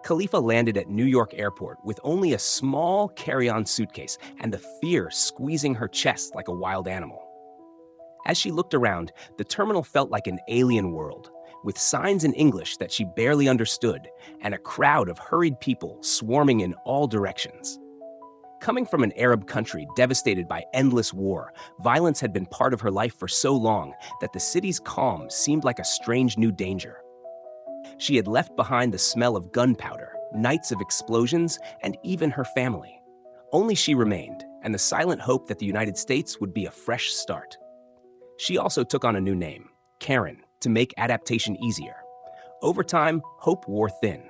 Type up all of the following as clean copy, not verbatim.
Khalifa landed at New York Airport with only a small carry-on suitcase and the fear squeezing her chest like a wild animal. As she looked around, the terminal felt like an alien world, with signs in English that she barely understood and a crowd of hurried people swarming in all directions. Coming from an Arab country devastated by endless war, violence had been part of her life for so long that the city's calm seemed like a strange new danger. She had left behind the smell of gunpowder, nights of explosions, and even her family. Only she remained, and the silent hope that the United States would be a fresh start. She also took on a new name, Karen, to make adaptation easier. Over time, hope wore thin.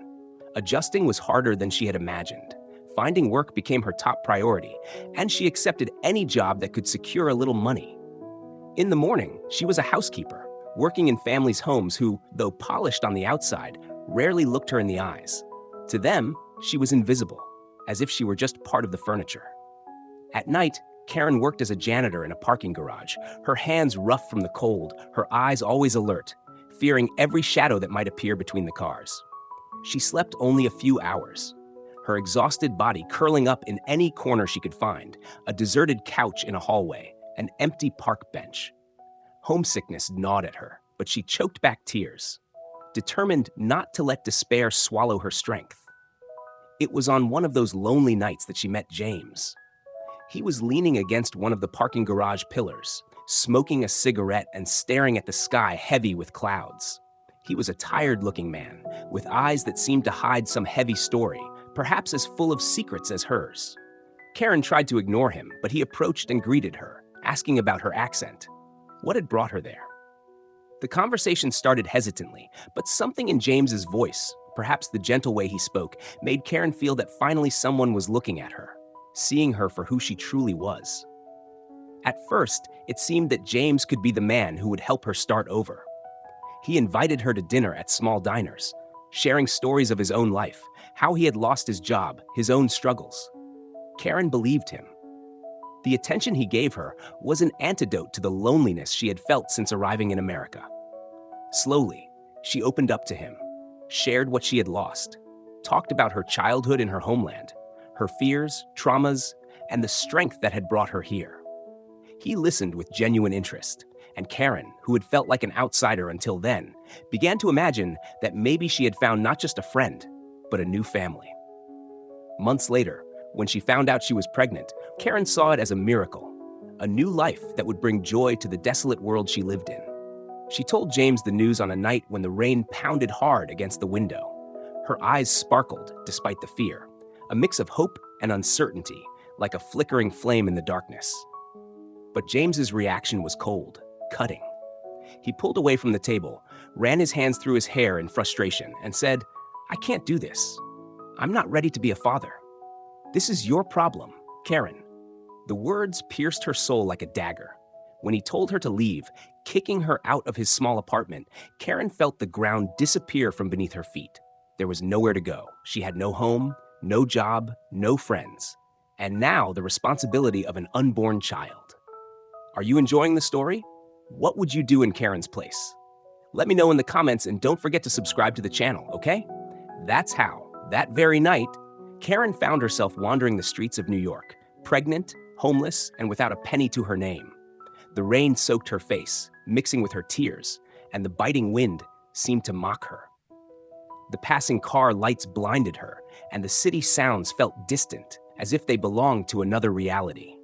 Adjusting was harder than she had imagined. Finding work became her top priority, and she accepted any job that could secure a little money. In the morning, she was a housekeeper, working in families' homes who, though polished on the outside, rarely looked her in the eyes. To them, she was invisible, as if she were just part of the furniture. At night, Karen worked as a janitor in a parking garage, her hands rough from the cold, her eyes always alert, fearing every shadow that might appear between the cars. She slept only a few hours, her exhausted body curling up in any corner she could find, a deserted couch in a hallway, an empty park bench. Homesickness gnawed at her, but she choked back tears, determined not to let despair swallow her strength. It was on one of those lonely nights that she met James. He was leaning against one of the parking garage pillars, smoking a cigarette and staring at the sky heavy with clouds. He was a tired-looking man, with eyes that seemed to hide some heavy story, perhaps as full of secrets as hers. Karen tried to ignore him, but he approached and greeted her, asking about her accent. What had brought her there? The conversation started hesitantly, but something in James's voice, perhaps the gentle way he spoke, made Karen feel that finally someone was looking at her, seeing her for who she truly was. At first, it seemed that James could be the man who would help her start over. He invited her to dinner at small diners, sharing stories of his own life, how he had lost his job, his own struggles. Karen believed him. The attention he gave her was an antidote to the loneliness she had felt since arriving in America. Slowly, she opened up to him, shared what she had lost, talked about her childhood in her homeland, her fears, traumas, and the strength that had brought her here. He listened with genuine interest, and Karen, who had felt like an outsider until then, began to imagine that maybe she had found not just a friend, but a new family. Months later, when she found out she was pregnant, Karen saw it as a miracle, a new life that would bring joy to the desolate world she lived in. She told James the news on a night when the rain pounded hard against the window. Her eyes sparkled despite the fear, a mix of hope and uncertainty, like a flickering flame in the darkness. But James's reaction was cold, cutting. He pulled away from the table, ran his hands through his hair in frustration, and said, "I can't do this. I'm not ready to be a father. This is your problem, Karen." The words pierced her soul like a dagger. When he told her to leave, kicking her out of his small apartment, Karen felt the ground disappear from beneath her feet. There was nowhere to go. She had no home, no job, no friends, and now the responsibility of an unborn child. Are you enjoying the story? What would you do in Karen's place? Let me know in the comments, and don't forget to subscribe to the channel, okay? That's how, that very night, Karen found herself wandering the streets of New York, pregnant, homeless, and without a penny to her name. The rain soaked her face, mixing with her tears, and the biting wind seemed to mock her. The passing car lights blinded her, and the city sounds felt distant, as if they belonged to another reality.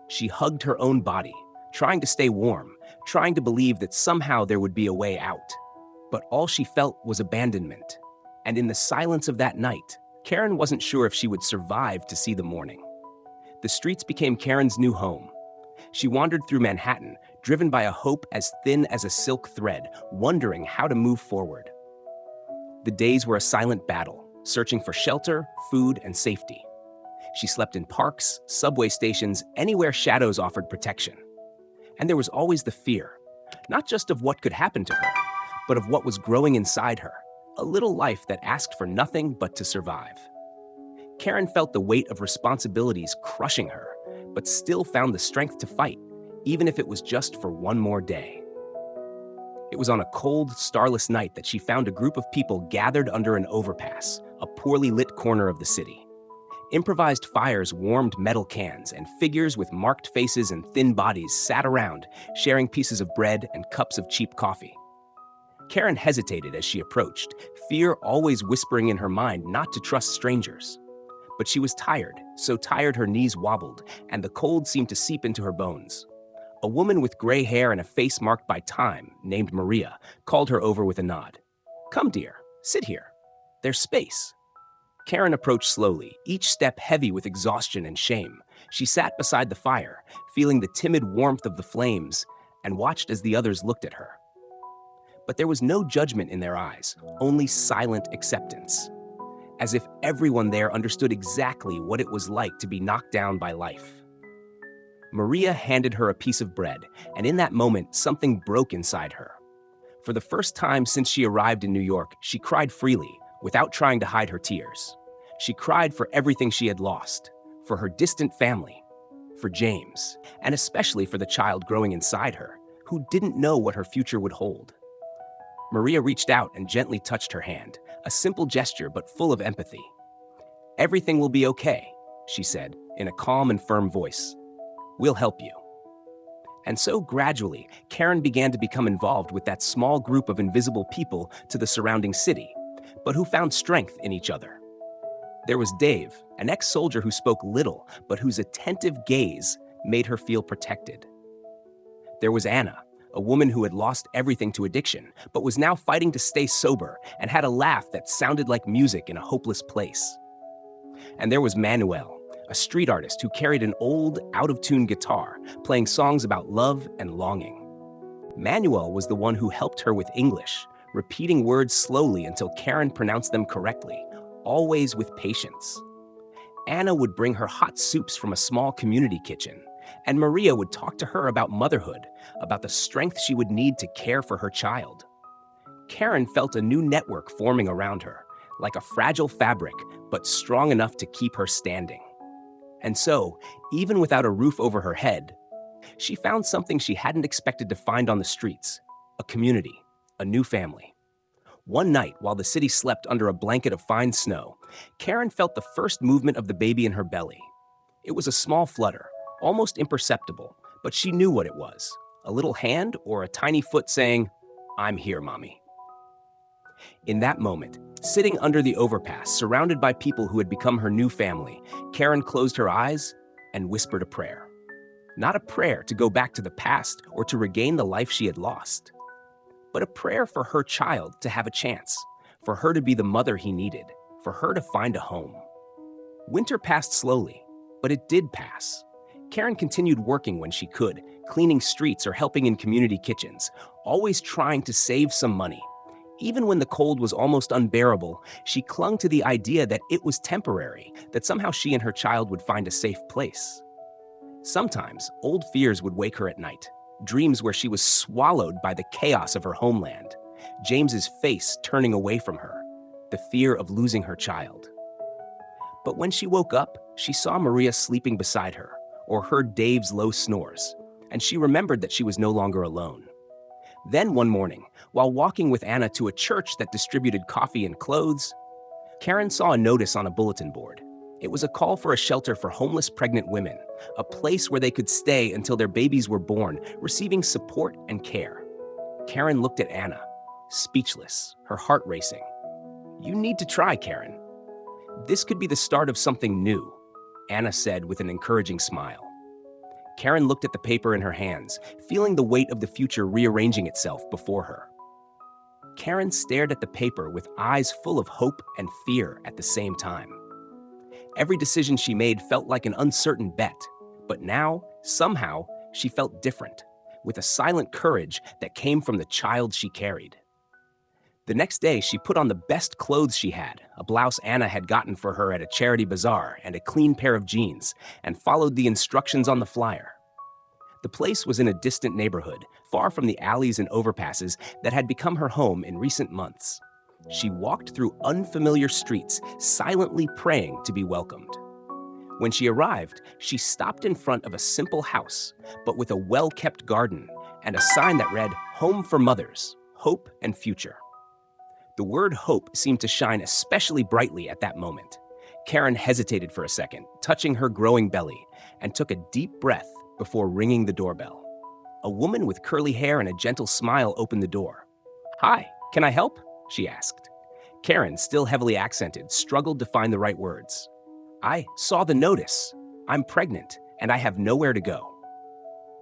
She hugged her own body, trying to stay warm, trying to believe that somehow there would be a way out. But all she felt was abandonment. And in the silence of that night, Karen wasn't sure if she would survive to see the morning. The streets became Karen's new home. She wandered through Manhattan, driven by a hope as thin as a silk thread, wondering how to move forward. The days were a silent battle, searching for shelter, food, and safety. She slept in parks, subway stations, anywhere shadows offered protection. And there was always the fear, not just of what could happen to her, but of what was growing inside her, a little life that asked for nothing but to survive. Karen felt the weight of responsibilities crushing her, but still found the strength to fight, even if it was just for one more day. It was on a cold, starless night that she found a group of people gathered under an overpass, a poorly lit corner of the city. Improvised fires warmed metal cans, and figures with marked faces and thin bodies sat around, sharing pieces of bread and cups of cheap coffee. Karen hesitated as she approached, fear always whispering in her mind not to trust strangers. But she was tired, so tired her knees wobbled, and the cold seemed to seep into her bones. A woman with gray hair and a face marked by time, named Maria, called her over with a nod. "Come, dear, sit here. There's space." Karen approached slowly, each step heavy with exhaustion and shame. She sat beside the fire, feeling the timid warmth of the flames, and watched as the others looked at her. But there was no judgment in their eyes, only silent acceptance, as if everyone there understood exactly what it was like to be knocked down by life. Maria handed her a piece of bread, and in that moment, something broke inside her. For the first time since she arrived in New York, she cried freely, without trying to hide her tears. She cried for everything she had lost, for her distant family, for James, and especially for the child growing inside her, who didn't know what her future would hold. Maria reached out and gently touched her hand, a simple gesture but full of empathy. "Everything will be okay," she said, in a calm and firm voice. "We'll help you." And so gradually, Karen began to become involved with that small group of invisible people to the surrounding city, but who found strength in each other. There was Dave, an ex-soldier who spoke little, but whose attentive gaze made her feel protected. There was Anna, a woman who had lost everything to addiction, but was now fighting to stay sober and had a laugh that sounded like music in a hopeless place. And there was Manuel, a street artist who carried an old, out-of-tune guitar, playing songs about love and longing. Manuel was the one who helped her with English, repeating words slowly until Karen pronounced them correctly, always with patience. Anna would bring her hot soups from a small community kitchen, and Maria would talk to her about motherhood, about the strength she would need to care for her child. Karen felt a new network forming around her, like a fragile fabric, but strong enough to keep her standing. And so, even without a roof over her head, she found something she hadn't expected to find on the streets: a community, a new family. One night, while the city slept under a blanket of fine snow, Karen felt the first movement of the baby in her belly. It was a small flutter, almost imperceptible, but she knew what it was: a little hand or a tiny foot saying, "I'm here, Mommy." In that moment, sitting under the overpass, surrounded by people who had become her new family, Karen closed her eyes and whispered a prayer. Not a prayer to go back to the past or to regain the life she had lost, but a prayer for her child to have a chance, for her to be the mother he needed, for her to find a home. Winter passed slowly, but it did pass. Karen continued working when she could, cleaning streets or helping in community kitchens, always trying to save some money. Even when the cold was almost unbearable, she clung to the idea that it was temporary, that somehow she and her child would find a safe place. Sometimes, old fears would wake her at night, dreams where she was swallowed by the chaos of her homeland, James's face turning away from her, the fear of losing her child. But when she woke up, she saw Maria sleeping beside her, or heard Dave's low snores, and she remembered that she was no longer alone. Then one morning, while walking with Anna to a church that distributed coffee and clothes, Karen saw a notice on a bulletin board. It was a call for a shelter for homeless pregnant women, a place where they could stay until their babies were born, receiving support and care. Karen looked at Anna, speechless, her heart racing. "You need to try, Karen. This could be the start of something new," Anna said with an encouraging smile. Karen looked at the paper in her hands, feeling the weight of the future rearranging itself before her. Karen stared at the paper with eyes full of hope and fear at the same time. Every decision she made felt like an uncertain bet, but now, somehow, she felt different, with a silent courage that came from the child she carried. The next day, she put on the best clothes she had, a blouse Anna had gotten for her at a charity bazaar, and a clean pair of jeans, and followed the instructions on the flyer. The place was in a distant neighborhood, far from the alleys and overpasses that had become her home in recent months. She walked through unfamiliar streets, silently praying to be welcomed. When she arrived, she stopped in front of a simple house, but with a well-kept garden and a sign that read, "Home for Mothers, Hope and Future." The word hope seemed to shine especially brightly at that moment. Karen hesitated for a second, touching her growing belly, and took a deep breath before ringing the doorbell. A woman with curly hair and a gentle smile opened the door. "Hi, can I help?" she asked. Karen, still heavily accented, struggled to find the right words. "I saw the notice. I'm pregnant, and I have nowhere to go."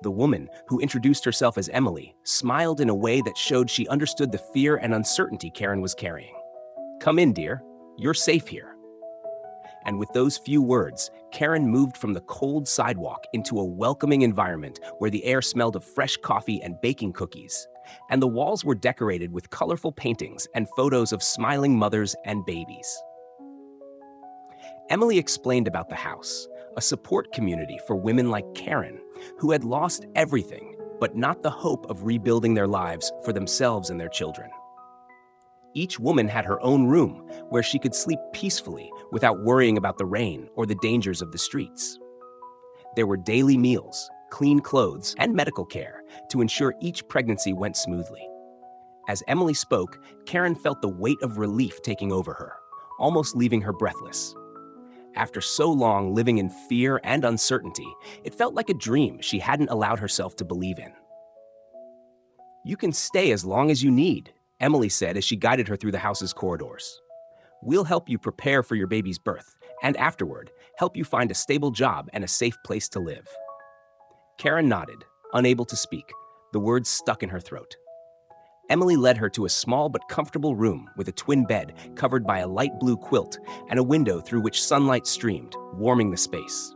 The woman, who introduced herself as Emily, smiled in a way that showed she understood the fear and uncertainty Karen was carrying. "Come in, dear. You're safe here." And with those few words, Karen moved from the cold sidewalk into a welcoming environment where the air smelled of fresh coffee and baking cookies, and the walls were decorated with colorful paintings and photos of smiling mothers and babies. Emily explained about the house, a support community for women like Karen, who had lost everything, but not the hope of rebuilding their lives for themselves and their children. Each woman had her own room where she could sleep peacefully without worrying about the rain or the dangers of the streets. There were daily meals, clean clothes, and medical care to ensure each pregnancy went smoothly. As Emily spoke, Karen felt the weight of relief taking over her, almost leaving her breathless. After so long living in fear and uncertainty, it felt like a dream she hadn't allowed herself to believe in. "You can stay as long as you need," Emily said as she guided her through the house's corridors. "We'll help you prepare for your baby's birth, and afterward, help you find a stable job and a safe place to live." Karen nodded, unable to speak, the words stuck in her throat. Emily led her to a small but comfortable room with a twin bed covered by a light blue quilt and a window through which sunlight streamed, warming the space.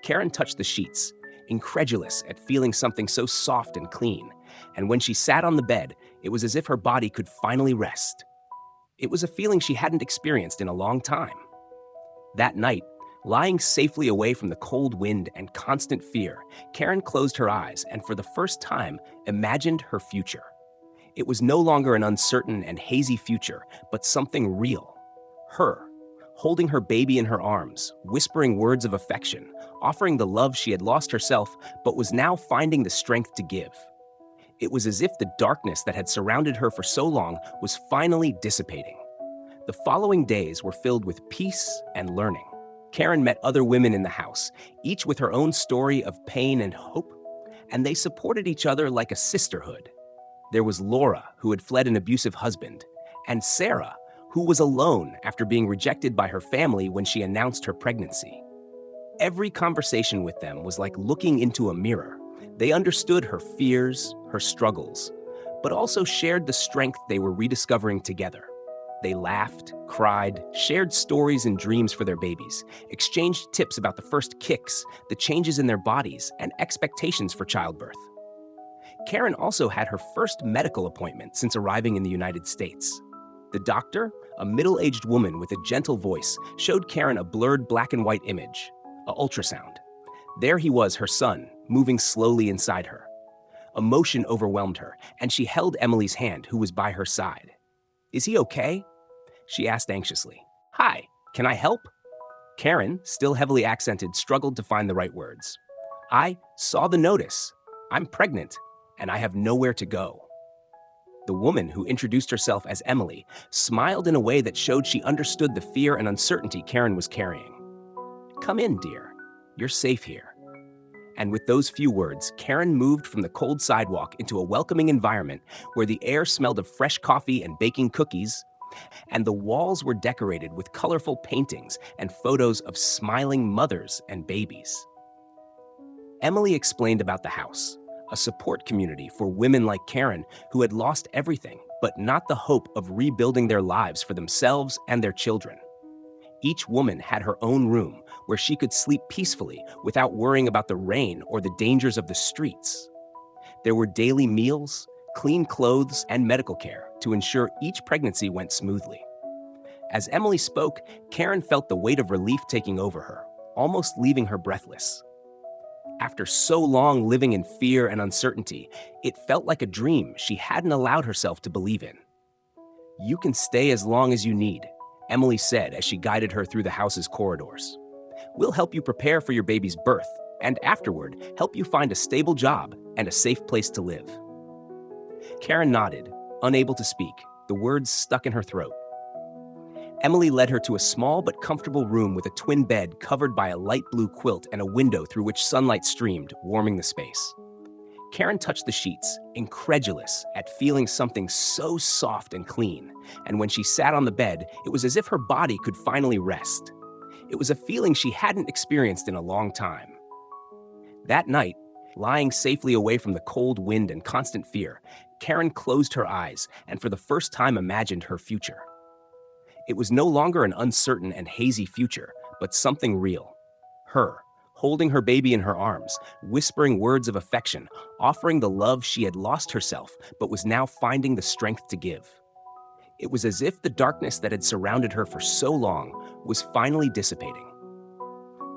Karen touched the sheets, incredulous at feeling something so soft and clean, and when she sat on the bed, it was as if her body could finally rest. It was a feeling she hadn't experienced in a long time. That night, lying safely away from the cold wind and constant fear, Karen closed her eyes and for the first time imagined her future. It was no longer an uncertain and hazy future, but something real. Her, holding her baby in her arms, whispering words of affection, offering the love she had lost herself, but was now finding the strength to give. It was as if the darkness that had surrounded her for so long was finally dissipating. The following days were filled with peace and learning. Karen met other women in the house, each with her own story of pain and hope, and they supported each other like a sisterhood. There was Laura, who had fled an abusive husband, and Sarah, who was alone after being rejected by her family when she announced her pregnancy. Every conversation with them was like looking into a mirror. They understood her fears, her struggles, but also shared the strength they were rediscovering together. They laughed, cried, shared stories and dreams for their babies, exchanged tips about the first kicks, the changes in their bodies, and expectations for childbirth. Karen also had her first medical appointment since arriving in the United States. The doctor, a middle-aged woman with a gentle voice, showed Karen a blurred black and white image, an ultrasound. There he was, her son, moving slowly inside her. Emotion overwhelmed her, and she held Emily's hand, who was by her side. "Is he okay?" she asked anxiously. "Hi, can I help?" Karen, still heavily accented, struggled to find the right words. "I saw the notice. I'm pregnant, and I have nowhere to go." The woman, who introduced herself as Emily, smiled in a way that showed she understood the fear and uncertainty Karen was carrying. "Come in, dear. You're safe here." And with those few words, Karen moved from the cold sidewalk into a welcoming environment where the air smelled of fresh coffee and baking cookies, and the walls were decorated with colorful paintings and photos of smiling mothers and babies. Emily explained about the house, a support community for women like Karen who had lost everything, but not the hope of rebuilding their lives for themselves and their children. Each woman had her own room where she could sleep peacefully without worrying about the rain or the dangers of the streets. There were daily meals, clean clothes, and medical care to ensure each pregnancy went smoothly. As Emily spoke, Karen felt the weight of relief taking over her, almost leaving her breathless. After so long living in fear and uncertainty, it felt like a dream she hadn't allowed herself to believe in. "You can stay as long as you need," Emily said as she guided her through the house's corridors. "We'll help you prepare for your baby's birth, and afterward, help you find a stable job and a safe place to live." Karen nodded, unable to speak, the words stuck in her throat. Emily led her to a small but comfortable room with a twin bed covered by a light blue quilt and a window through which sunlight streamed, warming the space. Karen touched the sheets, incredulous at feeling something so soft and clean, and when she sat on the bed, it was as if her body could finally rest. It was a feeling she hadn't experienced in a long time. That night, lying safely away from the cold wind and constant fear, Karen closed her eyes and for the first time imagined her future. It was no longer an uncertain and hazy future, but something real. Her, holding her baby in her arms, whispering words of affection, offering the love she had lost herself but was now finding the strength to give. It was as if the darkness that had surrounded her for so long was finally dissipating.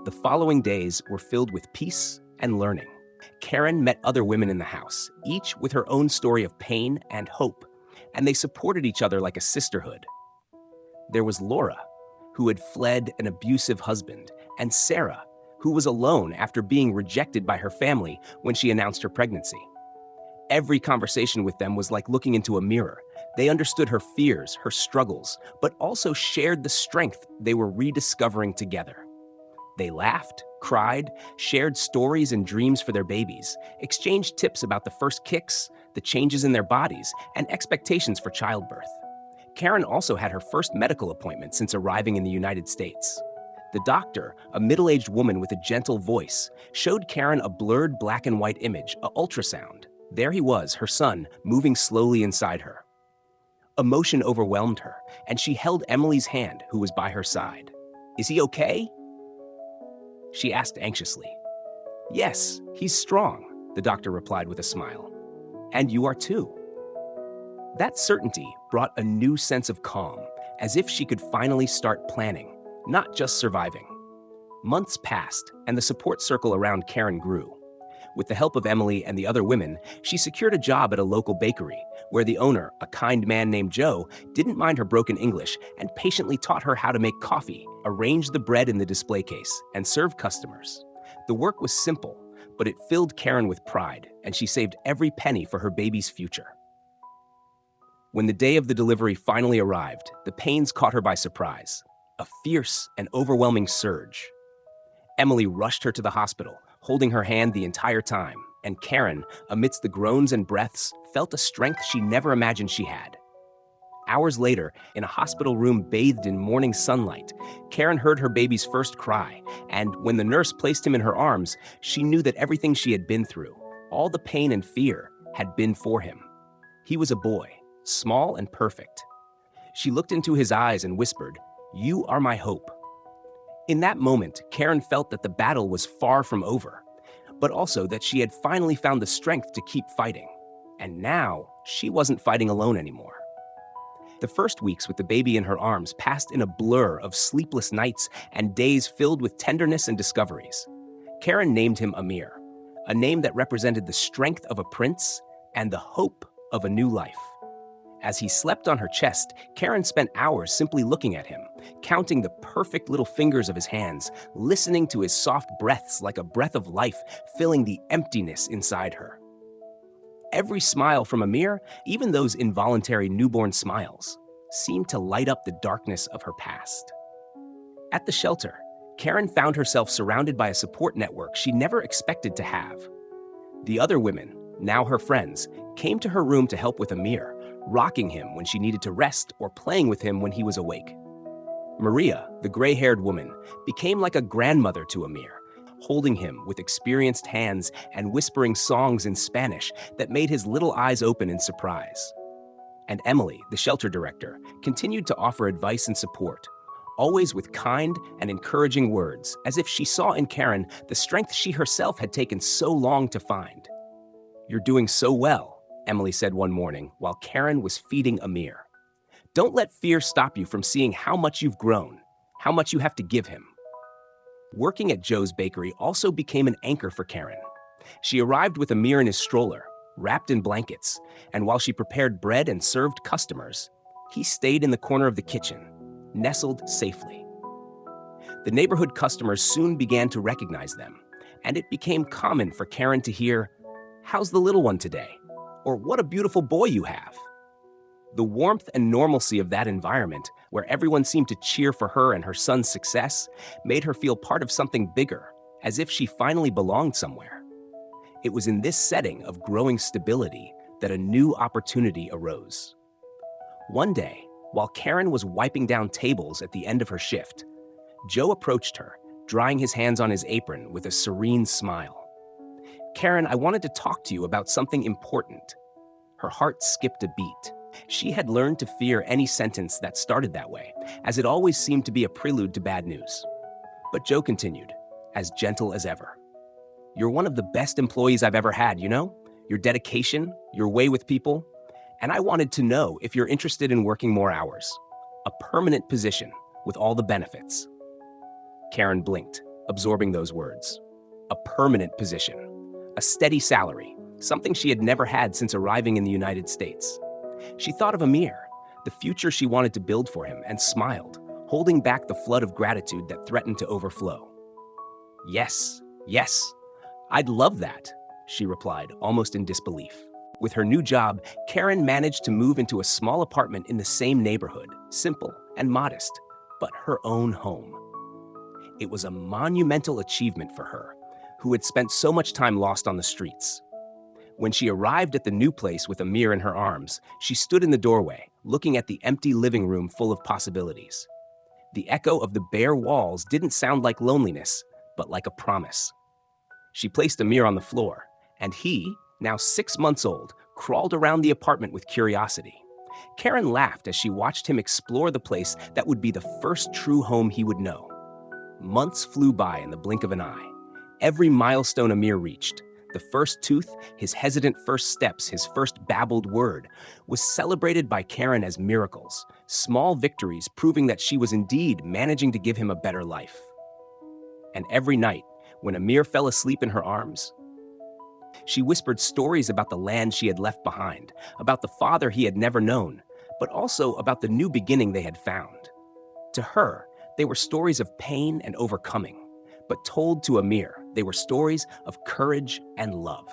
The following days were filled with peace and learning. Karen met other women in the house, each with her own story of pain and hope, and they supported each other like a sisterhood. There was Laura, who had fled an abusive husband, and Sarah, who was alone after being rejected by her family when she announced her pregnancy. Every conversation with them was like looking into a mirror. They understood her fears, her struggles, but also shared the strength they were rediscovering together. They laughed, cried, shared stories and dreams for their babies, exchanged tips about the first kicks, the changes in their bodies, and expectations for childbirth. Karen also had her first medical appointment since arriving in the United States. The doctor, a middle-aged woman with a gentle voice, showed Karen a blurred black and white image, an ultrasound. There he was, her son, moving slowly inside her. Emotion overwhelmed her, and she held Emily's hand, who was by her side. "Is he okay?" she asked anxiously. "Yes, he's strong," the doctor replied with a smile. "And you are too." That certainty brought a new sense of calm, as if she could finally start planning, not just surviving. Months passed, and the support circle around Karen grew. With the help of Emily and the other women, she secured a job at a local bakery, where the owner, a kind man named Joe, didn't mind her broken English and patiently taught her how to make coffee, arrange the bread in the display case, and serve customers. The work was simple, but it filled Karen with pride, and she saved every penny for her baby's future. When the day of the delivery finally arrived, the pains caught her by surprise, a fierce and overwhelming surge. Emily rushed her to the hospital, holding her hand the entire time, and Karen, amidst the groans and breaths, felt a strength she never imagined she had. Hours later, in a hospital room bathed in morning sunlight, Karen heard her baby's first cry, and when the nurse placed him in her arms, she knew that everything she had been through, all the pain and fear, had been for him. He was a boy, small and perfect. She looked into his eyes and whispered, "You are my hope." In that moment, Karen felt that the battle was far from over, but also that she had finally found the strength to keep fighting. And now, she wasn't fighting alone anymore. The first weeks with the baby in her arms passed in a blur of sleepless nights and days filled with tenderness and discoveries. Karen named him Amir, a name that represented the strength of a prince and the hope of a new life. As he slept on her chest, Karen spent hours simply looking at him, counting the perfect little fingers of his hands, listening to his soft breaths like a breath of life filling the emptiness inside her. Every smile from Amir, even those involuntary newborn smiles, seemed to light up the darkness of her past. At the shelter, Karen found herself surrounded by a support network she never expected to have. The other women, now her friends, came to her room to help with Amir, rocking him when she needed to rest or playing with him when he was awake. Maria, the gray-haired woman, became like a grandmother to Amir, holding him with experienced hands and whispering songs in Spanish that made his little eyes open in surprise. And Emily, the shelter director, continued to offer advice and support, always with kind and encouraging words, as if she saw in Karen the strength she herself had taken so long to find. "You're doing so well," Emily said one morning while Karen was feeding Amir. "Don't let fear stop you from seeing how much you've grown, how much you have to give him." Working at Joe's bakery also became an anchor for Karen. She arrived with Amir in his stroller, wrapped in blankets, and while she prepared bread and served customers, he stayed in the corner of the kitchen, nestled safely. The neighborhood customers soon began to recognize them, and it became common for Karen to hear, "How's the little one today?" or "What a beautiful boy you have." The warmth and normalcy of that environment, where everyone seemed to cheer for her and her son's success, made her feel part of something bigger, as if she finally belonged somewhere. It was in this setting of growing stability that a new opportunity arose. One day, while Karen was wiping down tables at the end of her shift, Joe approached her, drying his hands on his apron with a serene smile. "Karen, I wanted to talk to you about something important." Her heart skipped a beat. She had learned to fear any sentence that started that way, as it always seemed to be a prelude to bad news. But Joe continued, as gentle as ever. "You're one of the best employees I've ever had, you know? Your dedication, your way with people. And I wanted to know if you're interested in working more hours. A permanent position, with all the benefits." Karen blinked, absorbing those words. A permanent position. A steady salary, something she had never had since arriving in the United States. She thought of Amir, the future she wanted to build for him, and smiled, holding back the flood of gratitude that threatened to overflow. Yes, I'd love that," she replied, almost in disbelief. With her new job, Karen managed to move into a small apartment in the same neighborhood, simple and modest, but her own home. It was a monumental achievement for her, who had spent so much time lost on the streets. When she arrived at the new place with Amir in her arms, she stood in the doorway, looking at the empty living room full of possibilities. The echo of the bare walls didn't sound like loneliness, but like a promise. She placed Amir on the floor, and he, now 6 months old, crawled around the apartment with curiosity. Karen laughed as she watched him explore the place that would be the first true home he would know. Months flew by in the blink of an eye. Every milestone Amir reached, the first tooth, his hesitant first steps, his first babbled word, was celebrated by Karen as miracles, small victories proving that she was indeed managing to give him a better life. And every night, when Amir fell asleep in her arms, she whispered stories about the land she had left behind, about the father he had never known, but also about the new beginning they had found. To her, they were stories of pain and overcoming, but told to Amir, they were stories of courage and love.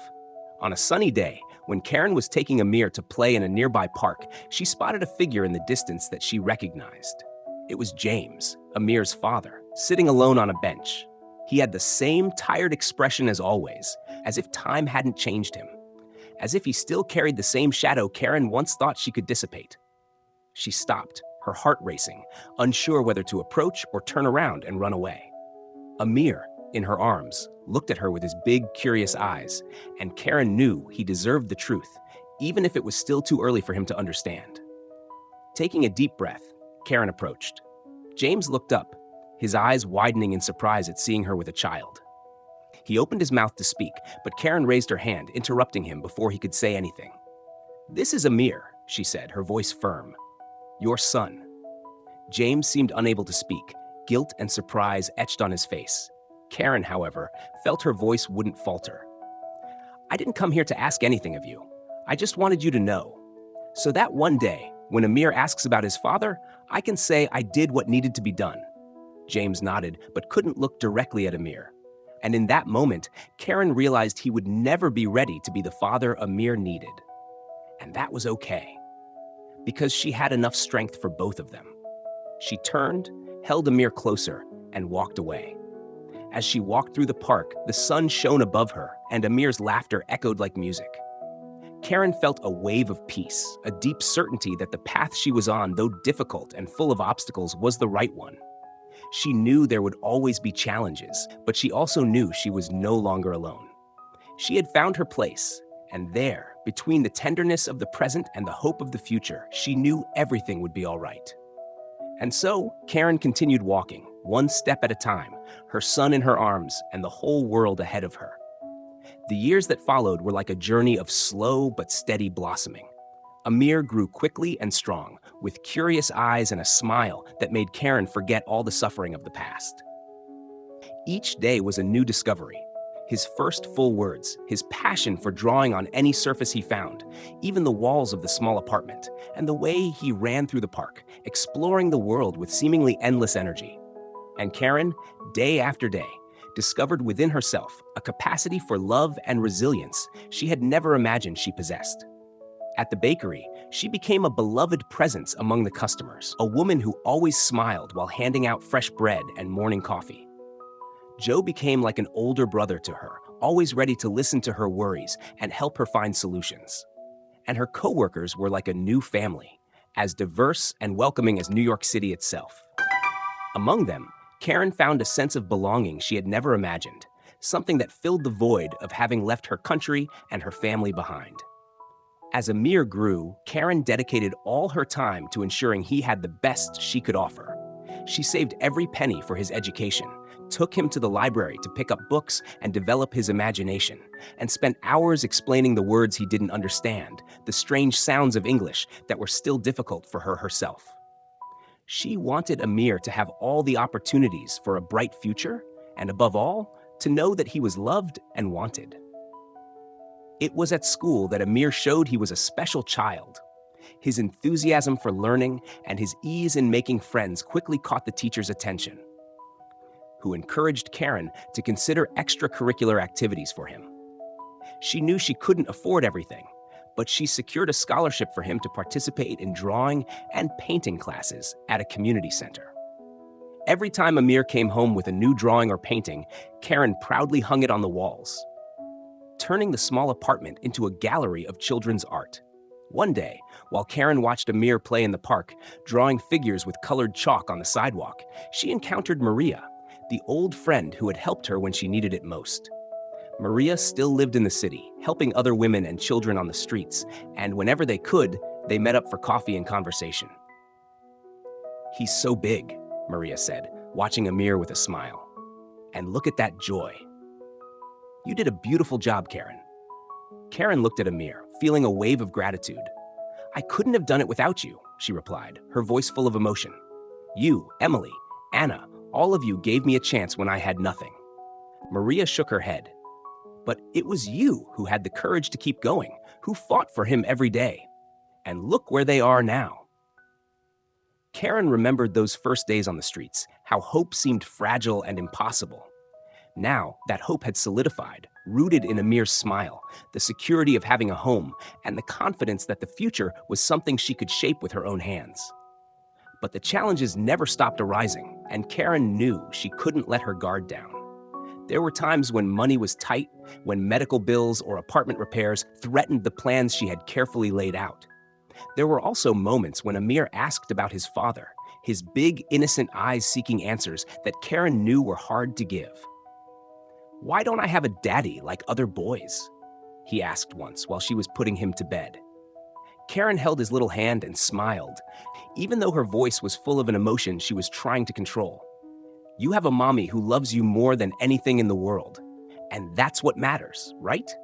On a sunny day, when Karen was taking Amir to play in a nearby park, she spotted a figure in the distance that she recognized. It was James, Amir's father, sitting alone on a bench. He had the same tired expression as always, as if time hadn't changed him, as if he still carried the same shadow Karen once thought she could dissipate. She stopped, her heart racing, unsure whether to approach or turn around and run away. Amir, in her arms, looked at her with his big, curious eyes, and Karen knew he deserved the truth, even if it was still too early for him to understand. Taking a deep breath, Karen approached. James looked up, his eyes widening in surprise at seeing her with a child. He opened his mouth to speak, but Karen raised her hand, interrupting him before he could say anything. "This is Amir," she said, her voice firm. "Your son." James seemed unable to speak, guilt and surprise etched on his face. Karen, however, felt her voice wouldn't falter. "I didn't come here to ask anything of you. I just wanted you to know. So that one day, when Amir asks about his father, I can say I did what needed to be done." James nodded, but couldn't look directly at Amir. And in that moment, Karen realized he would never be ready to be the father Amir needed. And that was okay, because she had enough strength for both of them. She turned, held Amir closer, and walked away. As she walked through the park, the sun shone above her, and Amir's laughter echoed like music. Karen felt a wave of peace, a deep certainty that the path she was on, though difficult and full of obstacles, was the right one. She knew there would always be challenges, but she also knew she was no longer alone. She had found her place, and there, between the tenderness of the present and the hope of the future, she knew everything would be all right. And so, Karen continued walking, one step at a time, her son in her arms and the whole world ahead of her. The years that followed were like a journey of slow but steady blossoming. Amir grew quickly and strong, with curious eyes and a smile that made Karen forget all the suffering of the past. Each day was a new discovery. His first full words, his passion for drawing on any surface he found, even the walls of the small apartment, and the way he ran through the park, exploring the world with seemingly endless energy. And Karen, day after day, discovered within herself a capacity for love and resilience she had never imagined she possessed. At the bakery, she became a beloved presence among the customers, a woman who always smiled while handing out fresh bread and morning coffee. Joe became like an older brother to her, always ready to listen to her worries and help her find solutions. And her coworkers were like a new family, as diverse and welcoming as New York City itself. Among them, Karen found a sense of belonging she had never imagined, something that filled the void of having left her country and her family behind. As Amir grew, Karen dedicated all her time to ensuring he had the best she could offer. She saved every penny for his education, took him to the library to pick up books and develop his imagination, and spent hours explaining the words he didn't understand, the strange sounds of English that were still difficult for her herself. She wanted Amir to have all the opportunities for a bright future, and above all, to know that he was loved and wanted. It was at school that Amir showed he was a special child. His enthusiasm for learning and his ease in making friends quickly caught the teacher's attention, who encouraged Karen to consider extracurricular activities for him. She knew she couldn't afford everything, but she secured a scholarship for him to participate in drawing and painting classes at a community center. Every time Amir came home with a new drawing or painting, Karen proudly hung it on the walls, turning the small apartment into a gallery of children's art. One day, while Karen watched Amir play in the park, drawing figures with colored chalk on the sidewalk, she encountered Maria, the old friend who had helped her when she needed it most. Maria still lived in the city, helping other women and children on the streets, and whenever they could, they met up for coffee and conversation. "He's so big," Maria said, watching Amir with a smile. "And look at that joy." "You did a beautiful job, Karen." Karen looked at Amir, feeling a wave of gratitude. "I couldn't have done it without you," she replied, her voice full of emotion. "You, Emily, Anna, all of you gave me a chance when I had nothing." Maria shook her head. "But it was you who had the courage to keep going, who fought for him every day. And look where they are now." Karen remembered those first days on the streets, how hope seemed fragile and impossible. Now, that hope had solidified, rooted in Amir's smile, the security of having a home, and the confidence that the future was something she could shape with her own hands. But the challenges never stopped arising, and Karen knew she couldn't let her guard down. There were times when money was tight, when medical bills or apartment repairs threatened the plans she had carefully laid out. There were also moments when Amir asked about his father, his big, innocent eyes seeking answers that Karen knew were hard to give. "Why don't I have a daddy like other boys?" he asked once while she was putting him to bed. Karen held his little hand and smiled, even though her voice was full of an emotion she was trying to control. "You have a mommy who loves you more than anything in the world, and that's what matters, right?"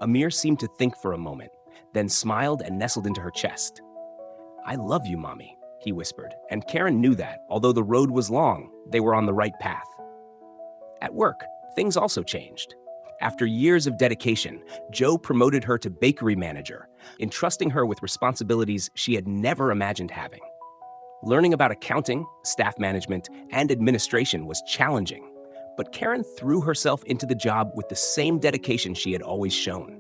Amir seemed to think for a moment, then smiled and nestled into her chest. "I love you, Mommy," he whispered, and Karen knew that, although the road was long, they were on the right path. At work, things also changed. After years of dedication, Joe promoted her to bakery manager, entrusting her with responsibilities she had never imagined having. Learning about accounting, staff management, and administration was challenging, but Karen threw herself into the job with the same dedication she had always shown.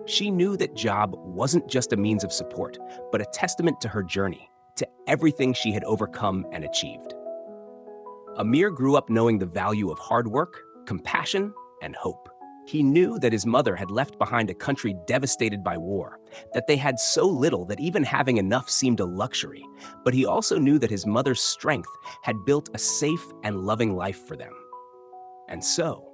She knew that job wasn't just a means of support, but a testament to her journey, to everything she had overcome and achieved. Amir grew up knowing the value of hard work, compassion, and hope. He knew that his mother had left behind a country devastated by war, that they had so little that even having enough seemed a luxury, but he also knew that his mother's strength had built a safe and loving life for them. And so,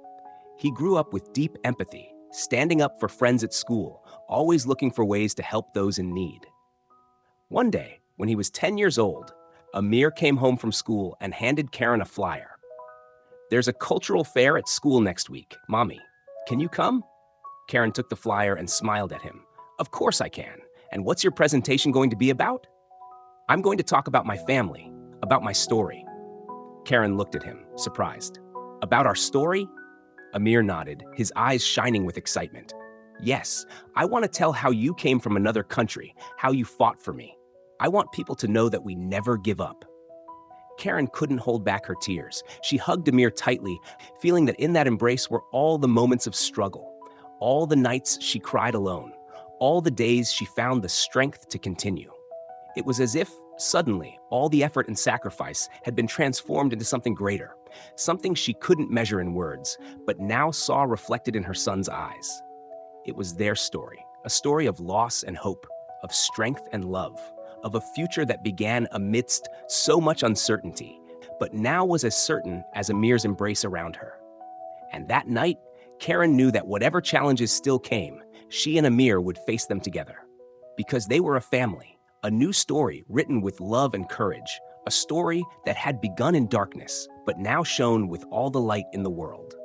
he grew up with deep empathy, standing up for friends at school, always looking for ways to help those in need. One day, when he was 10 years old, Amir came home from school and handed Karen a flyer. "There's a cultural fair at school next week, Mommy. Can you come?" Karen took the flyer and smiled at him. "Of course I can. And what's your presentation going to be about?" "I'm going to talk about my family, about my story." Karen looked at him, surprised. "About our story?" Amir nodded, his eyes shining with excitement. "Yes, I want to tell how you came from another country, how you fought for me. I want people to know that we never give up." Karen couldn't hold back her tears. She hugged Amir tightly, feeling that in that embrace were all the moments of struggle, all the nights she cried alone, all the days she found the strength to continue. It was as if, suddenly, all the effort and sacrifice had been transformed into something greater, something she couldn't measure in words, but now saw reflected in her son's eyes. It was their story, a story of loss and hope, of strength and love, of a future that began amidst so much uncertainty, but now was as certain as Amir's embrace around her. And that night, Karen knew that whatever challenges still came, she and Amir would face them together. Because they were a family, a new story written with love and courage, a story that had begun in darkness, but now shone with all the light in the world.